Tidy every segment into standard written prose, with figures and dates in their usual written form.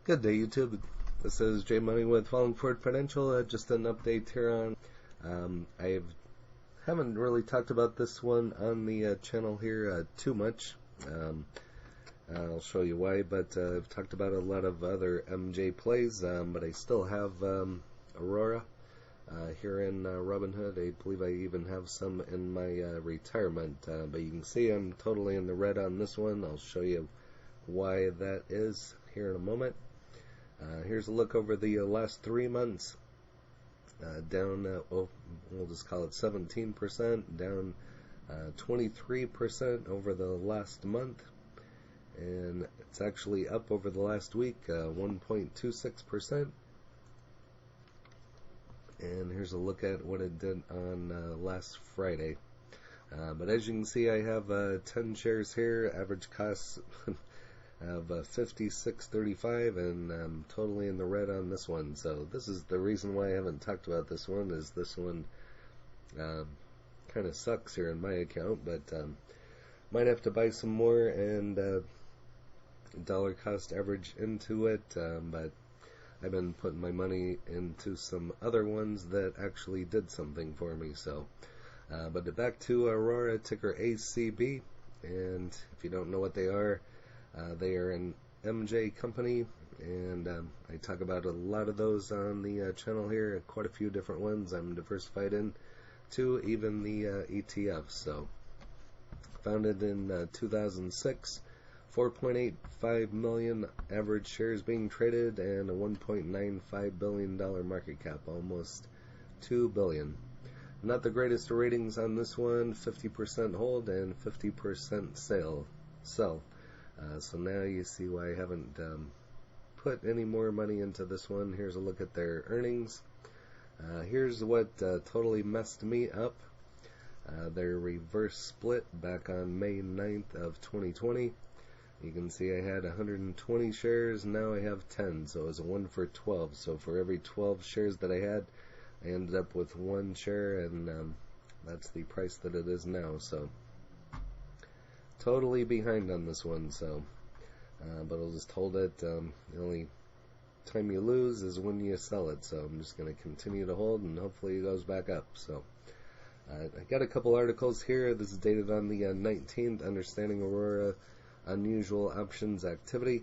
Good day, YouTube. This is Jay Money with Falling Forward Financial. Just an update here on. I haven't really talked about this one on the channel here too much. I'll show you why, but I've talked about a lot of other MJ plays, but I still have Aurora here in Robinhood. I believe I even have some in my retirement, but you can see I'm totally in the red on this one. I'll show you why that is here in a moment. Here's a look over the last 3 months. Down, we'll just call it 17%, down 23% over the last month, and it's actually up over the last week, 1.26%. And here's a look at what it did on last Friday. But as you can see, I have 10 shares here, average cost of 56.35, and I'm totally in the red on this one. So this is the reason why I haven't talked about this one, is this one kind of sucks here in my account, but might have to buy some more and dollar cost average into it, but I've been putting my money into some other ones that actually did something for me. So but back to Aurora, ticker ACB, and if you don't know what they are an MJ company, and I talk about a lot of those on the channel here, quite a few different ones I'm diversified in, to even the ETFs. So, founded in 2006, 4.85 million average shares being traded, and a $1.95 billion market cap, almost $2 billion. Not the greatest ratings on this one, 50% hold and 50% sell. So now you see why I haven't put any more money into this one. Here's a look at their earnings. Here's what totally messed me up. Their reverse split back on May 9th of 2020. You can see I had 120 shares, now I have 10, so it was a 1 for 12. So for every 12 shares that I had, I ended up with 1 share, and that's the price that it is now. So totally behind on this one, so but I'll just hold it. The only time you lose is when you sell it, so I'm just going to continue to hold, and hopefully it goes back up. So I got a couple articles here. This is dated on the 19th, Understanding Aurora Unusual Options Activity,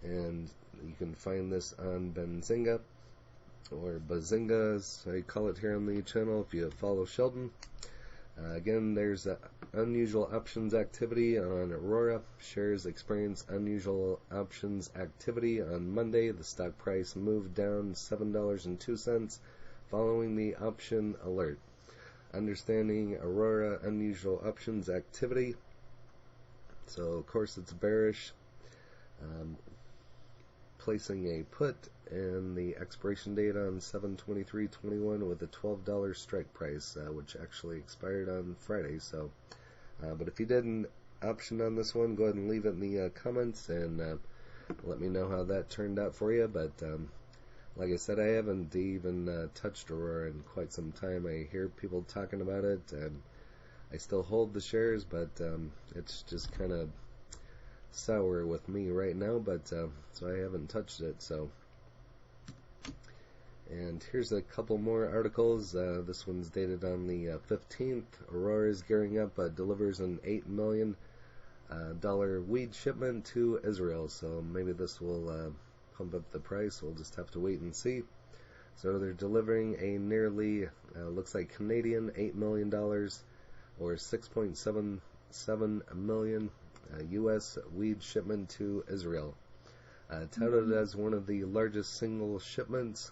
and you can find this on Benzinga, or Bazinga as I call it here on the channel if you follow Sheldon. Again, there's unusual options activity on Aurora. Shares experienced unusual options activity on Monday. The stock price moved down $7.02 following the option alert. Understanding Aurora unusual options activity. So, of course, it's bearish. Placing a put and the expiration date on 7/23/21 with a $12 strike price, which actually expired on Friday. So, but if you did an option on this one, go ahead and leave it in the comments and let me know how that turned out for you. But like I said, I haven't even touched Aurora in quite some time. I hear people talking about it, and I still hold the shares, but it's just kind of sour with me right now, but so I haven't touched it. So, and here's a couple more articles. This one's dated on the 15th. Aurora is gearing up, delivers an $8 million weed shipment to Israel. So maybe this will pump up the price. We'll just have to wait and see. So they're delivering a nearly, looks like Canadian $8 million, or 6.77 million U.S. weed shipment to Israel. Touted as one of the largest single shipments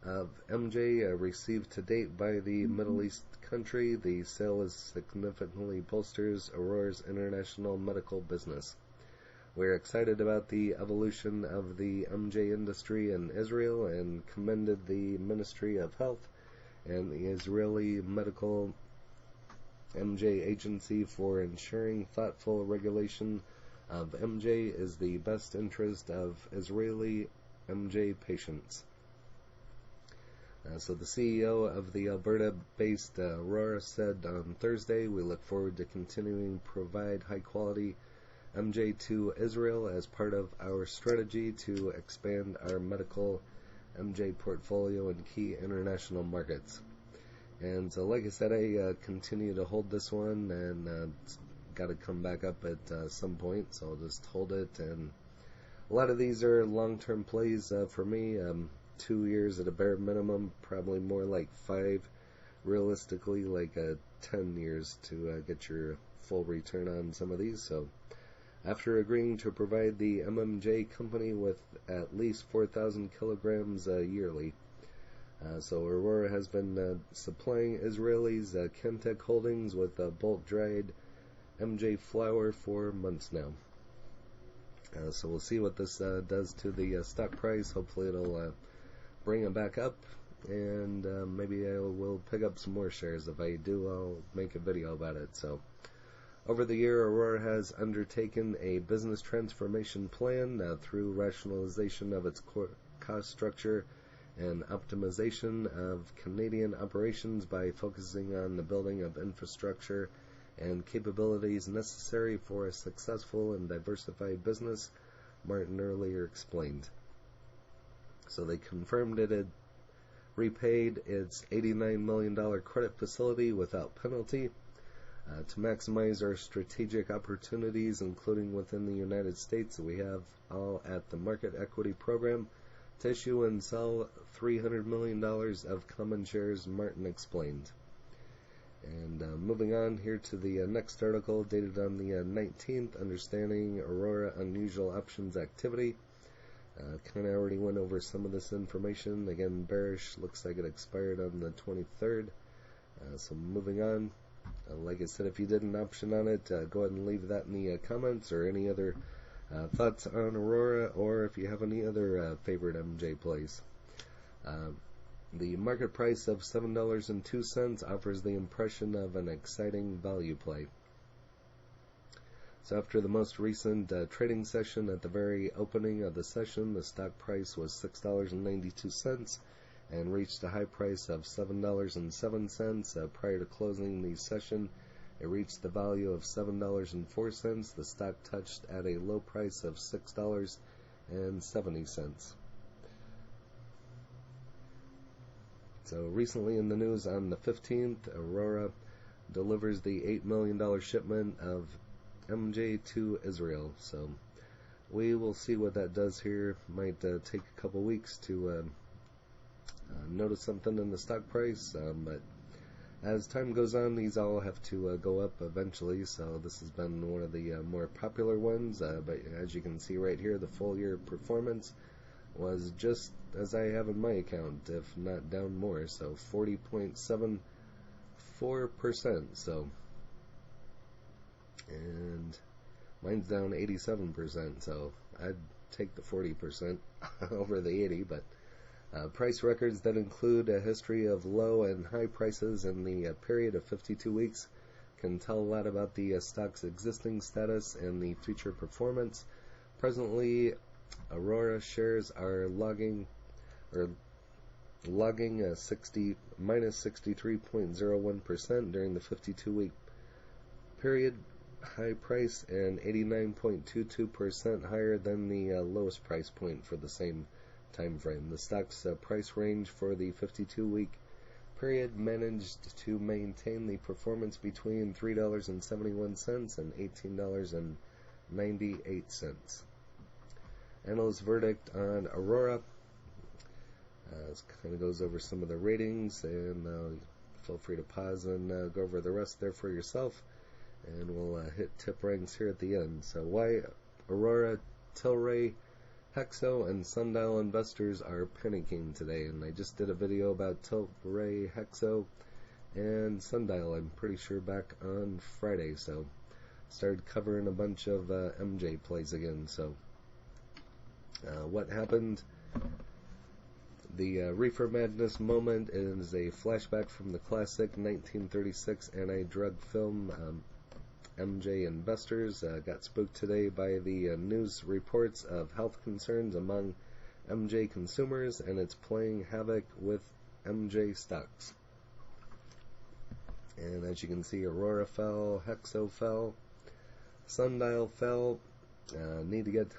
of MJ received to date by the Middle East country, the sale is significantly bolsters Aurora's international medical business. We're excited about the evolution of the MJ industry in Israel and commended the Ministry of Health and the Israeli Medical MJ agency for ensuring thoughtful regulation of MJ is the best interest of Israeli MJ patients. So the CEO of the Alberta-based Aurora said on Thursday, "We look forward to continuing to provide high-quality MJ to Israel as part of our strategy to expand our medical MJ portfolio in key international markets. And so, like I said, I continue to hold this one, and it's got to come back up at some point, so I'll just hold it. And a lot of these are long-term plays for me. 2 years at a bare minimum, probably more like 5, realistically like 10 years to get your full return on some of these. So after agreeing to provide the MMJ company with at least 4,000 kilograms yearly, so Aurora has been supplying Israelis Chemtech Holdings with bulk dried MJ flour for months now. So we'll see what this does to the stock price. Hopefully it'll bring it back up, and maybe I will pick up some more shares. If I do, I'll make a video about it. So over the year, Aurora has undertaken a business transformation plan through rationalization of its cost structure and optimization of Canadian operations by focusing on the building of infrastructure and capabilities necessary for a successful and diversified business, Martin earlier explained. So they confirmed it had repaid its $89 million credit facility without penalty to maximize our strategic opportunities, including within the United States. We have all at the market equity program to issue and sell $300 million of common shares, Martin explained. And moving on here to the next article dated on the 19th, understanding Aurora unusual options activity. Kind of already went over some of this information. Again, bearish, looks like it expired on the 23rd. So moving on. Like I said, if you did an option on it, go ahead and leave that in the comments, or any other thoughts on Aurora, or if you have any other favorite MJ plays. The market price of $7.02 offers the impression of an exciting value play. So after the most recent trading session, at the very opening of the session, the stock price was $6.92 and reached a high price of $7.07. Prior to closing the session, it reached the value of $7.04. The stock touched at a low price of $6.70. So recently in the news, on the 15th, Aurora delivers the $8 million shipment of MJ to Israel. So we will see what that does here. Might take a couple weeks to notice something in the stock price, but as time goes on, these all have to go up eventually. So this has been one of the more popular ones, but as you can see right here, the full year performance was just as I have in my account, if not down more, so 40.74%. So, and mine's down 87%, so I'd take the 40% over the 80. But price records that include a history of low and high prices in the period of 52 weeks can tell a lot about the stock's existing status and the future performance. Presently, Aurora shares are logging a minus 63.01% during the 52-week period. High price and 89.22% higher than the lowest price point for the same time frame. The stock's price range for the 52-week period managed to maintain the performance between $3.71 and $18.98. Analyst verdict on Aurora. This kind of goes over some of the ratings, and feel free to pause and go over the rest there for yourself, and we'll hit tip ranks here at the end. So why Aurora, Tilray, Hexo, and Sundial investors are panicking today. And I just did a video about Tilray, Hexo, and Sundial, I'm pretty sure, back on Friday. So started covering a bunch of MJ plays again. So what happened? The Reefer Madness moment is a flashback from the classic 1936 anti-drug film. MJ investors got spooked today by the news reports of health concerns among MJ consumers, and it's playing havoc with MJ stocks. And as you can see, Aurora fell, Hexo fell, Sundial fell. Need to get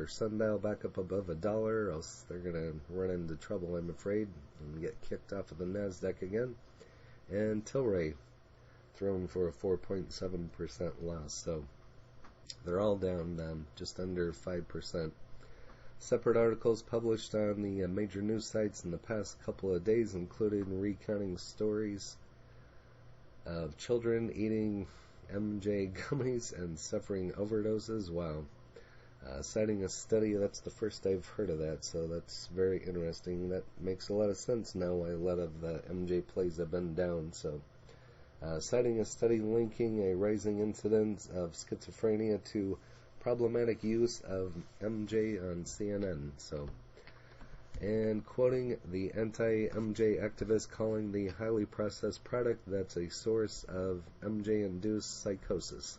Sundial back up above $1, or else they're going to run into trouble, I'm afraid, and get kicked off of the NASDAQ again. And Tilray thrown for a 4.7% loss. So they're all down just under 5%. Separate articles published on the major news sites in the past couple of days, including recounting stories of children eating MJ gummies and suffering overdoses. Wow. Citing a study, that's the first I've heard of that, so that's very interesting. That makes a lot of sense now why a lot of the MJ plays have been down. So, citing a study linking a rising incidence of schizophrenia to problematic use of MJ on CNN. So, and quoting the anti-MJ activist, calling the highly processed product that's a source of MJ-induced psychosis.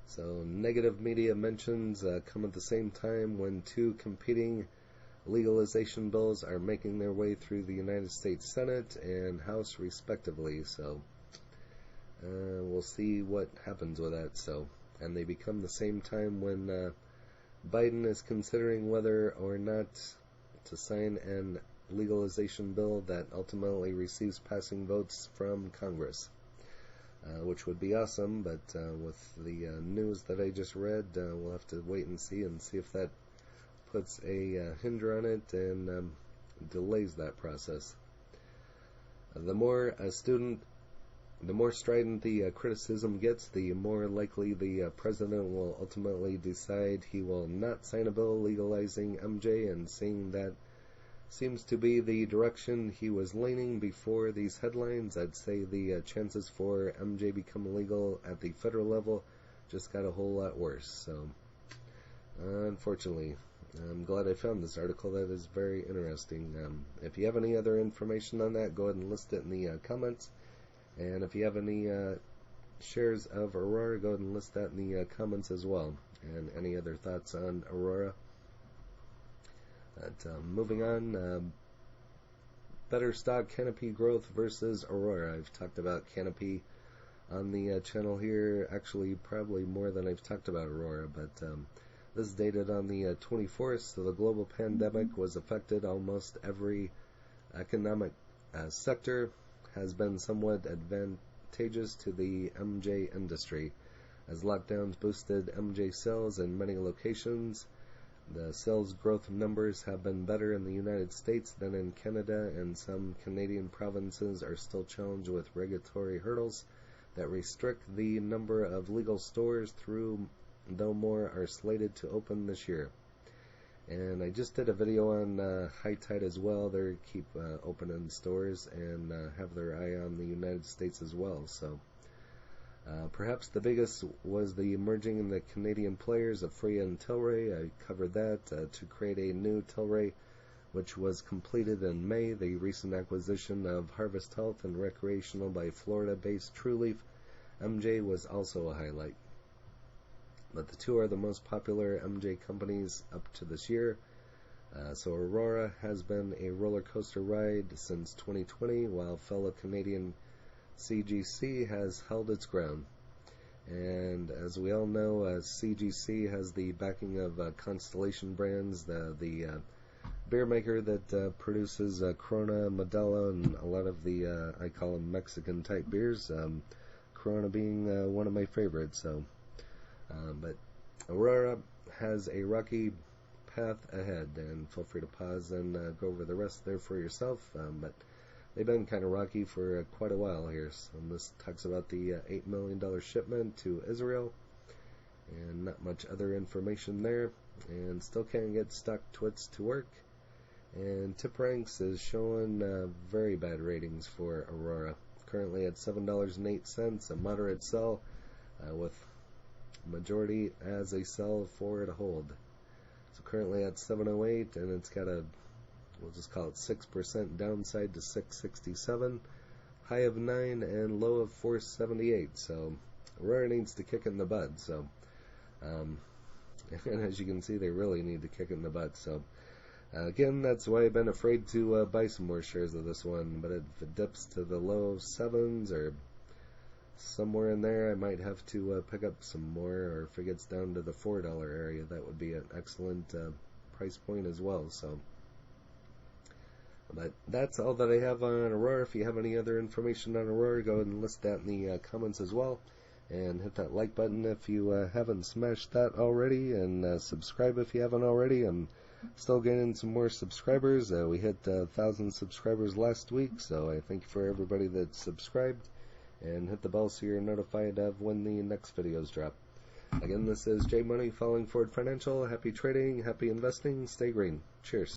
So negative media mentions come at the same time when two competing legalization bills are making their way through the United States Senate and House respectively. So we'll see what happens with that. So, and they become the same time when Biden is considering whether or not to sign an legalization bill that ultimately receives passing votes from Congress. Which would be awesome, but with the news that I just read, we'll have to wait and see if that puts a hinder on it and delays that process. The more strident the criticism gets, the more likely the president will ultimately decide he will not sign a bill legalizing MJ, and seeing that seems to be the direction he was leaning before these headlines, I'd say the chances for MJ becoming legal at the federal level just got a whole lot worse. So, unfortunately, I'm glad I found this article. That is very interesting. If you have any other information on that, go ahead and list it in the comments. And if you have any shares of Aurora, go ahead and list that in the comments as well. And any other thoughts on Aurora. Moving on, better stock Canopy growth versus Aurora. I've talked about Canopy on the channel here, actually probably more than I've talked about Aurora, but this is dated on the 24th, so the global pandemic was affected almost every economic sector, has been somewhat advantageous to the MJ industry, as lockdowns boosted MJ sales in many locations. The sales growth numbers have been better in the United States than in Canada, and some Canadian provinces are still challenged with regulatory hurdles that restrict the number of legal stores, though more are slated to open this year. And I just did a video on High Tide as well. They keep opening stores and have their eye on the United States as well. So perhaps the biggest was the merging in the Canadian players of Freya and Tilray. I covered that to create a new Tilray, which was completed in May. The recent acquisition of Harvest Health and Recreational by Florida-based TrueLeaf MJ was also a highlight. But the two are the most popular MJ companies up to this year. So Aurora has been a roller coaster ride since 2020, while fellow Canadian CGC has held its ground. And as we all know, CGC has the backing of Constellation Brands, the beer maker that produces Corona, Modelo, and a lot of the, I call them Mexican type beers, Corona being one of my favorites. So, but Aurora has a rocky path ahead, and feel free to pause and go over the rest there for yourself. But they've been kind of rocky for quite a while here. So this talks about the $8 million shipment to Israel, and not much other information there. And still can't get stock twits to work. And TipRanks is showing very bad ratings for Aurora. Currently at $7.08, a moderate sell, with majority as a sell for to hold. So currently at 708, and it's got a, we'll just call it 6% downside to 667, high of 9 and low of 478. So Aurora needs to kick it in the bud. So and as you can see, they really need to kick it in the butt. So again, that's why I've been afraid to buy some more shares of this one. But if it dips to the low 7s or somewhere in there I might have to pick up some more, or if it gets down to the $4 area, that would be an excellent price point as well. So, but that's all that I have on Aurora. If you have any other information on Aurora, go ahead and list that in the comments as well. And hit that like button if you haven't smashed that already, and subscribe if you haven't already. I'm still getting some more subscribers. We hit 1,000 subscribers last week, so I thank you for everybody that subscribed. And hit the bell so you're notified of when the next videos drop. Again, this is J Money, Falling Forward Financial. Happy trading, happy investing, stay green. Cheers.